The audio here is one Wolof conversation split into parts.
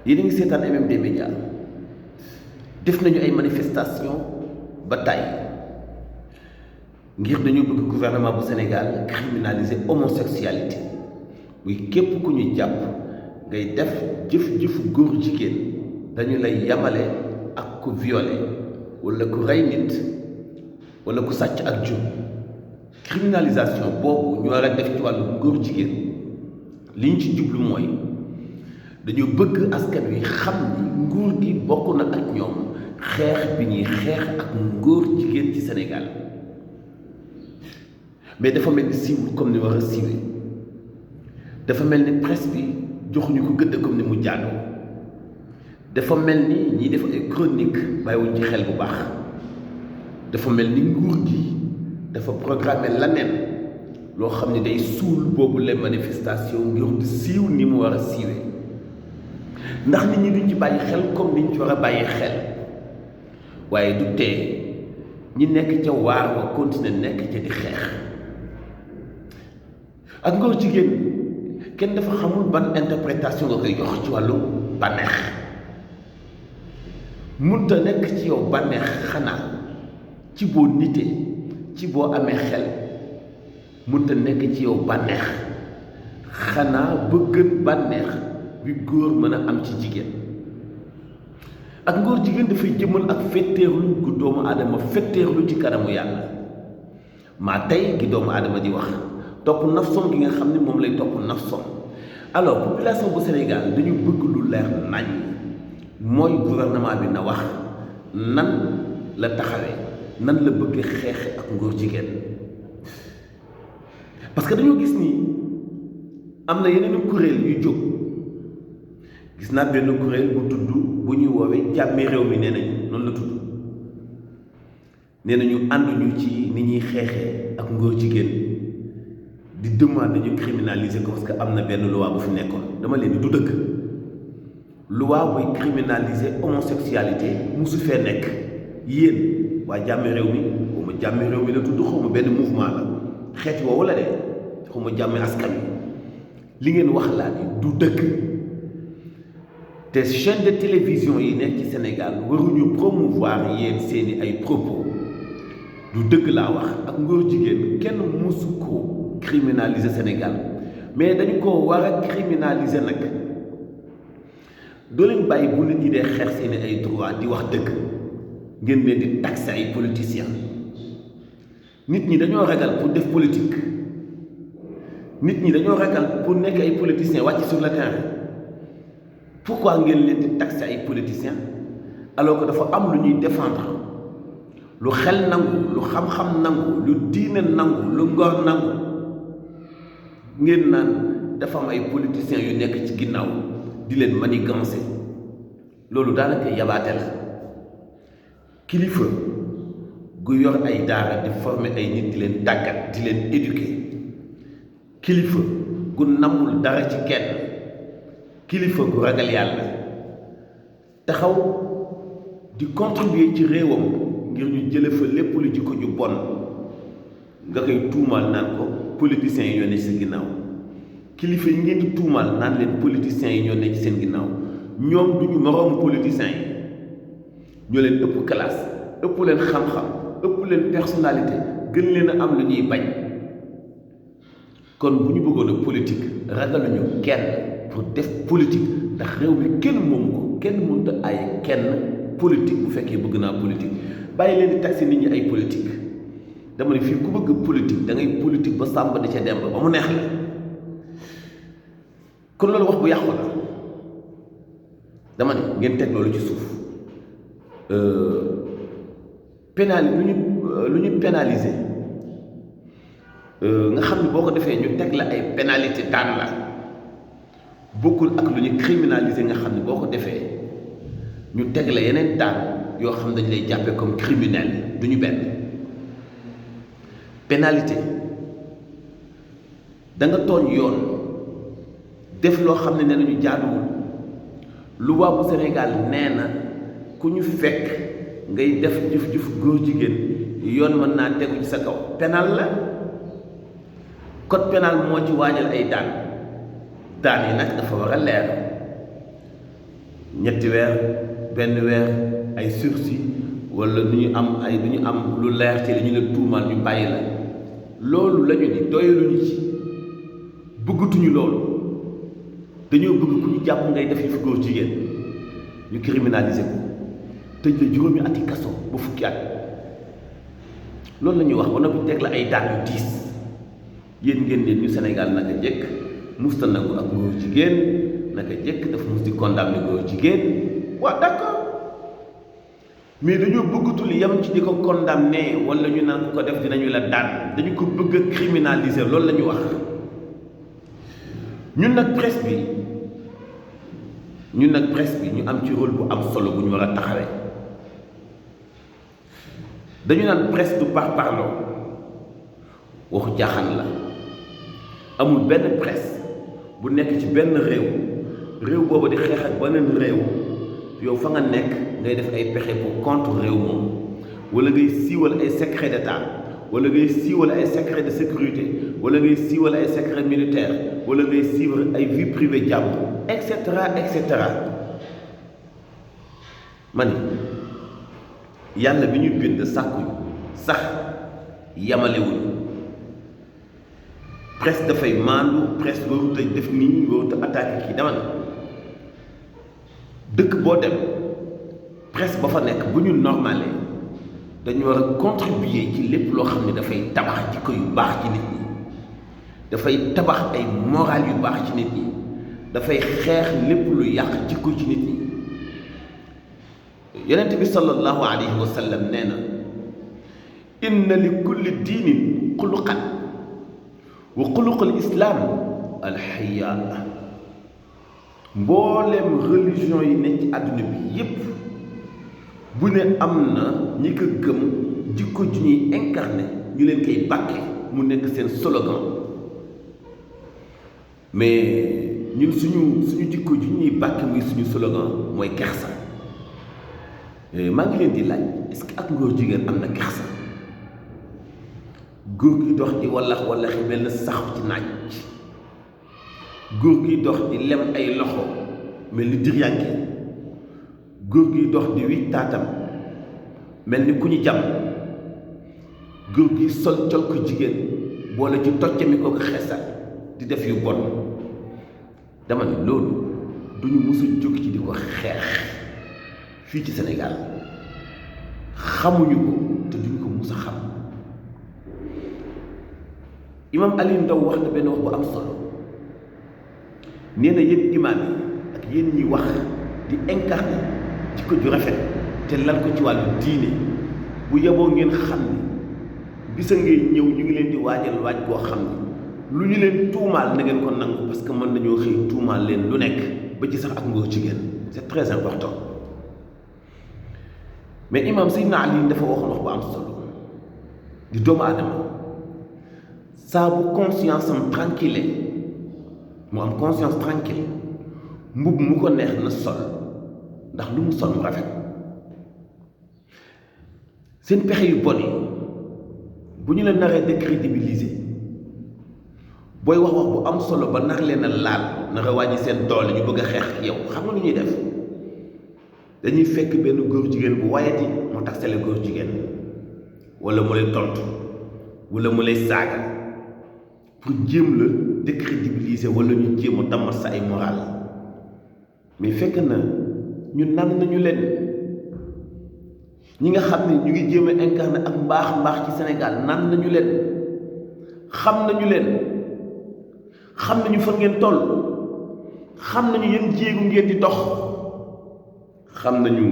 yéen a ngi seetaan MMD Média def nañu ay manifestation ba tàyyi ngir dañu bëgg gouvernement bu Sénégal criminaliser homosexualité muy képp ku ñu jàpp ngay def jëf-jëfu góor jigéen dañu lay yamale ak ku violé wala ku rey nit wala ku sàcc ak jur. criminalisation boobu ñu war a def ci wàllu góor jigéen li ñu ci jublu mooy dañu bëgg askan wi xam ni nguur gi bokk na ak ñoom xeex bi ñuy xeex ak ngóor jigéen ci Sénégal mais dafa mel ni siiwul comme ni war a siiwee dafa mel ni presse bi joxuñu ko gëdd comme ni mu jaadoo dafa mel ni ñiy def ay chronique bàyyiwuñ ci xel bu baax dafa mel ni nguur gi dafa programmer leneen loo xam ne day suul boobu les manifestations ngir di siiw ni mu war a siiwee ndax nit ñi duñ ci bàyyi xel comme niñ ci war a bàyyi xel waaye du tee ñi nekk ca waar wa continuer nekk ca di xeex ak ngóor jigéen kenn dafa xamul ban interprétation nga koy jox ci wàllu bànneex munta nekk ci yow bànneex xanaa ci boo nitee ci boo amee xel munta nekk ci yow bànneex xanaa ba gën bànneex bi góor mën a am ci jigéen ak ngóor jigéen dafay jëmal ak fetteerlu gu doomu aadama fetteerlu ci kanamu yàlla maa tey gi doomu aadama di wax topp nafsom gi nga xam ne moom lay topp nafsom. alors population bu Sénégal dañu bëgg lu leer nañ mooy gouvernement bi na wax nan la taxawee nan la bëgg xeexe ak ngóor jigéen parce que dañoo gis ni am na yeneen kuréel yu jóg gis naa benn kuréel bu tudd bu ñuy woowee jàmmi réew mi nee nañu noonu la tudd nee nañu ànduñu ci ni ñuy xeexee ak ngóor jigéen di demande ñu criminaliser ko parce que am na benn loi bu fi nekkoon dama leen du dëgg loi buy criminaliser homosexualité musu fee nekk yéen waa jàmmi réew mi xaw ma jàmmi réew mi la tudd xaw ma benn mouvement la xeet woowu la de xaw ma jàmmi askan wi li ngeen wax laa ni du dëgg te chaîne de télévision yi nekk ci Sénégal waruñu promouvoir yéen seeni ay propos du dëgg laa wax ak ngóor jigéen kenn musu ko criminaliser Sénégal mais dañu ko war a criminaliser nag doo leen bàyyi bu nit ñi dee xeex seeni ay droit di wax dëgg ngeen leen di taxer ay politiciens nit ñi dañoo ragal pour def politique nit ñi dañoo ragal pour nekk ay politiciens wàcc sur le terrain pourquoi ngeen leen di taxer ay politiciens alors que dafa am lu ñuy défendre lu xel nangu lu xam-xam nangu lu diine nangu lu ngor nangu ngeen naan dafa am ay politiciens yu nekk ci ginnaaw di leen manigancer loolu daanaka yabaate la kilifa gu yor ay daara di former ay nit di leen tàggat di leen éduquer kilifa gu namul dara ci kenn kilifa gu ragal yàlla taxaw di contribuer ci réewam ngir ñu jële fa lépp lu jikko ju bon nga koy tuumaal naan ko politiciens yi ñoo ne ci seen ginnaaw kilifa yi ngeen di tuumaal naan leen politiciens yi ñoo ne ci seen ginnaaw ñoom duñu moroomu politiciens yi ñoo leen ëpp classe ëpp leen xam-xam ëpp leen personnalité gën leen a am lu ñuy bañ kon bu ñu bëggoon a politique ragaluñu kenn pour def politique ndax réew mi kenn moomu ko kenn mënut a ay kenn politique bu fekkee bëgg naa politique bàyyi leen di taxé nit ñi ay politique dama ne fii ku bëgg politique da ngay politique ba sàmba di ca dem ba mu neex la kon loolu wax bu yàqu la dama ne ngeen teg loolu ci suuf lu ñu pénaliser nga xam ne boo ko defee ñu teg la ay pénalité daan la bokkul ak lu ñu criminaliser nga xam ne boo ko defee ñu teg la yeneen daan yoo xam ne dañu lay jàppee comme criminel du ñu benn pénalité da nga tooñ yoon def loo xam ne nee nañu jaaduwul loi bu Sénégal nee na ku ñu fekk ngay def jëf-jëf góor jigéen yoon mën naa tegu ci sa kaw pénal la code pénal moo ci waajal ay daan yi nag dafa war a leer ñetti weer benn weer ay sursis wala du ñu am lu leer ci li ñu la tuumaal ñu bàyyi la loolu lañu ni doyaluñu ci bëggatuñu loolu dañoo bëgg ku ñu jàpp ngay def fi góor jigéen ñu criminaliser ko tëj la juróomi ati kaso ba fukki at loolu la ñuy wax ba noppi teg la ay daan yu diis yéen ngeen leen ñu Sénégal naka jekk musta nangu ak góor jigéen naka jekk dafa mus di condamné góor jigéen waaw d'accord mais dañoo bëggatul yam ci di ko condamné wala ñu naan ko def dinañu la daan dañu ko bëgg a criminaliser loolu la ñu wax ñun nag presse bi ñu am ci rôle bu am solo bu ñu war a taxawee dañu naan presse du parparloo waxu jaaxaan la amul benn presse bu nekk ci benn réew boobu di xeex ak beneen réew yow fa nga nekk ngay def ay pexe pour contre réew moom wala ngay siiwal ay secret d'état wala ngay siiwal ay secret de sécurité wala ngay siiwal ay secret militaire wala ngay siiwal ay vie privée jàmm et cetera ma ni yàlla bi ñu bind sàkkuñu sax yamalewuñu presse dafay maandu presse warut a def nii warut a attaqué kii dama ne dëkk boo dem presse ba fa nekk bu ñu normalé dañu war a contribuer ci lépp loo xam ne dafay tabax jikko yu baax ci nit ñi dafay tabax ay moral yu baax ci nit ñi dafay xeex lépp lu yàq jikko ci nit ñi yonent bi sallallahu alayhi wa sallam nee na inna li kulli diinin xuluqan wa xuluqul islaam alxayaa mbooleem religion yi nekk ci àdduna bi yépp bu ne am na ñi ko gëm jikko ju ñuy incarné ñu leen koy bàkke mu nekk seen slogan mais ñun suñu jikko ju ñuy bàkke muy suñu slogan mooy kersa maa ngi leen di laaj est-ce que ak ngóor jigéen am na kersa góor gi dox di wallaxi mel na sax ci naaj góor gi dox di lem ay loxo mel ni diryanke góor gi dox di wi taatam mel ni ku ñu jàmm góor gi sol col ko jigéen boole ci tocce mi ko xesal di def yu bon dama ne loolu duñu mësul jóg ci di ko xeex fii ci Sénégal xamuñu ko te duñ ko mus a xam imam Ali Ndaw wax na benn wax bu am solo nee na yéen imaam yi ak yéen ñi wax di incarné ci ko ju rafet te lal ko ci wàllu diine bu yeboo ngeen xam ni bisa ngay ñëw ñu ngi leen di waajal waaj koo xam ni lu ñu leen tuumaal na ngeen ko nangu parce que mën nañoo xëy tuumaal leen lu nekk ba ci sax ak ngóor jigéen c'est très important mais imam Seydina Ali dafa waxoon wax bu am solo di doomu aadama saa bu conscience am tranquille mu am conscience tranquille mbubb mu ko neex na sol ndax lu mu sol mu rafet seen pexe yu bon yi bu ñu la naree décrédibiliser booy wax wax bu am solo ba nar leen a laal nara wàññi seen doole ñu bëgg a xeex ak yow xam nga lu ñuy def dañuy fekk benn góor jigéen bu wayati moo tax sele góor jigéen wala mu lay tontu wala mu lay saaga pour jéem la décrédibiliser wala ñu jéem a dammat sa ay moral mais fekk na ñu nan nañu leen ñi nga xam ne ñu ngi jéem a incarné ak mbaax ci Sénégal nan nañu leen xam nañu fan ngeen toll xam nañu yéen jéegu ngeen di dox xam nañu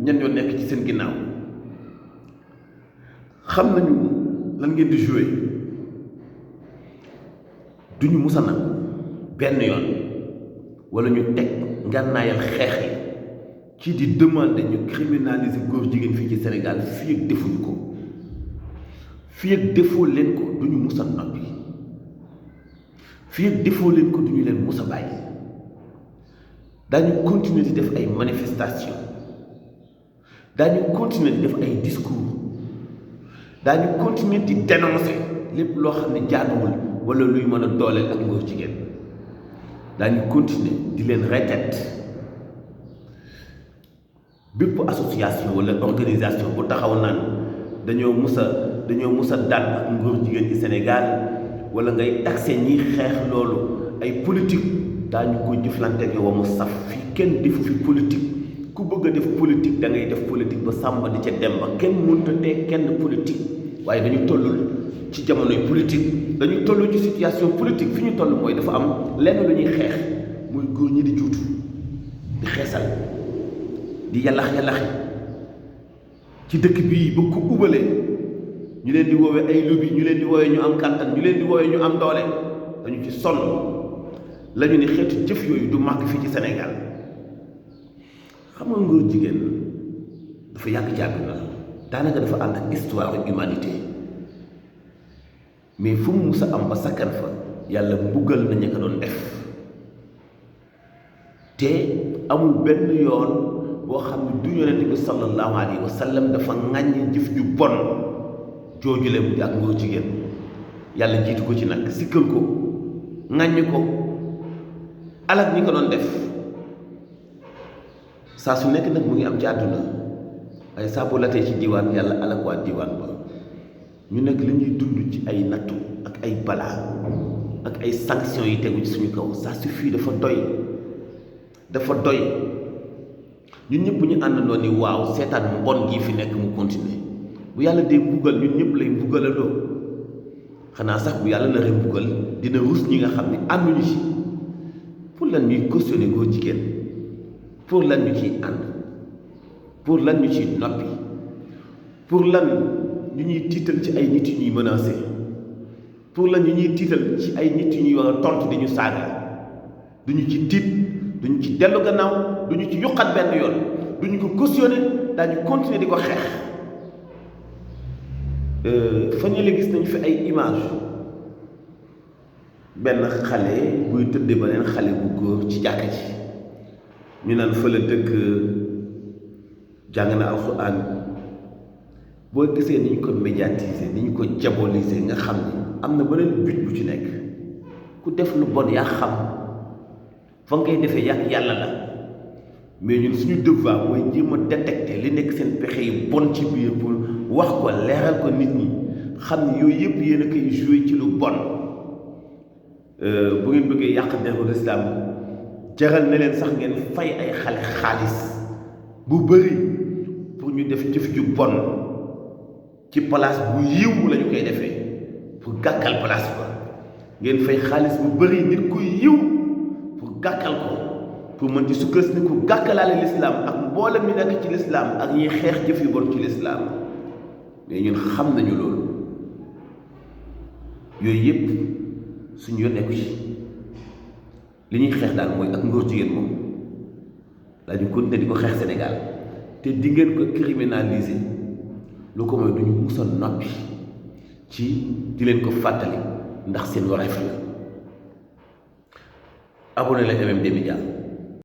ñan ñoo nekk ci seen ginnaaw xam nañu lan ngeen di joué duñu musa nag benn yoon wala ñu teg ngànnaayal xeex yi ci di demander ñu criminaliser góor jigéen fii ci Sénégal fii ak defuñu ko fii ak defoo leen ko duñu musa noppi fii ak defoo leen ko duñu leen musa bàyyi daañu continuer di def ay manifestation daañu continuer di def ay discours daañu continuer di dénoncer lépp loo xam ne jaaduwul wala luy mën a dooleel ak ngóor jigéen daañu continuer di leen retet bépp association wala organisation bu taxaw naan dañoo mus a daan ak ngóor jigéen ci Sénégal wala ngay taxé ñiy xeex loolu ay politique daañu ko jëflante ak yow mu saf fii kenn defu fi politique ku bëgg a def politique da ngay def politique ba sàmba di ca dem ba kenn mënta tee kenn politique waaye dañu tollul ci jamonoy politique dañu toll ci situation politique fi ñu toll mooy dafa am lenn lu ñuy xeex muy góor ñi di juutu di xeesal di yalax ci dëkk bii bëgg ko ubalee ñu leen di woowee ay lobby ñu leen di woowee ñu am kàttan ñu leen di woowee ñu am doole dañu ci sonn la ñu ne xeetu jëf yooyu du màgg fii ci Sénégal xam nga ngóor jigéen dafa yàgg ci àdduna daanaka dafa ànd ak histoire humanité mais fu mu mus a am ba sakkan fa yàlla mbugal na ña ko doon def te amul benn yoon boo xam ne du yonent bi sallallahu alayhi wa sallam dafa ŋàññi jëf ju bon joojule mu di ak ngóor jigéen yàlla jiitu ko ci nag sikkal ko ŋàññi ko alak ñi ko doon def saa su nekk nag mu ngi am ci àdduna waaye saa bu latee ci diwaan yàlla alak waa diwaan ba ñu nekk li ñuy dund ci ay nattu ak ay balaa ak ay sanctions yi tegu ci suñu kaw ça suffit dafa doy ñun ñëpp bu ñu àndandoo ni waaw seetaan mbon gii fi nekk mu continuer bu yàlla dee mbugal ñun ñëpp lay mbugalandoo xanaa sax bu yàlla naree mbugal dina rus ñi nga xam ne ànduñu ci pour lan ñuy cautionner góor jigéen pour lan ñu ciy ànd pour lan ñu ciy noppi pour lan ñu ñuy tiital ci ay nit yu ñuy menacé pour lan ñu ñuy tiital ci ay nit yu ñuy war a tontu di ñu saaga duñu ci tiit duñu ci dellu gannaaw duñu ci yuqat benn yoon duñu ko cautionner daañu continuer di ko xeex fan yii la gis nañu fi ay image benn xale buy tëdde beneen xale bu góor ci jàkka ji ñu naan fa la dëkk jàng na alxuraan boo gisee ni ñu ko médiatiser ni ñu ko diaboliser nga xam ni am na beneen but bu ci nekk ku def lu bon yaa xam fa nga koy defee yàq yàlla la mais ñun suñu devoir mooy jéem a détecter li nekk seen pexe yi bon ci biir pour wax ko leeral ko nit ñi xam ni yooyu yëpp yéen a koy joué ci lu bon bu ngeen bëggee yàq deru lislaam jaral na leen sax ngeen fay ay xale xaalis bu bëri pour ñu def jëf ju bon ci place bu yiw lañu koy defee pour gàkkal place ba ngeen fay xaalis bu bëri nit ku yiw pour gàkkal ko pour mën ci sukkandiku gàkkalaale lislaam ak mboolem mi nekk ci lislaam ak ñiy xeex jëf yu bon ci lislaam mais ñun xam nañu loolu yooyu yëpp suñu yoon nekku ci li ñuy xeex daal mooy ak ngóor jigéen moom daañu continuer di ko xeex Sénégal te di ngeen ko criminaliser lu ko mooy duñu mus a noppi ci di leen ko fàttali ndax seen wareef la abonné la MMD Média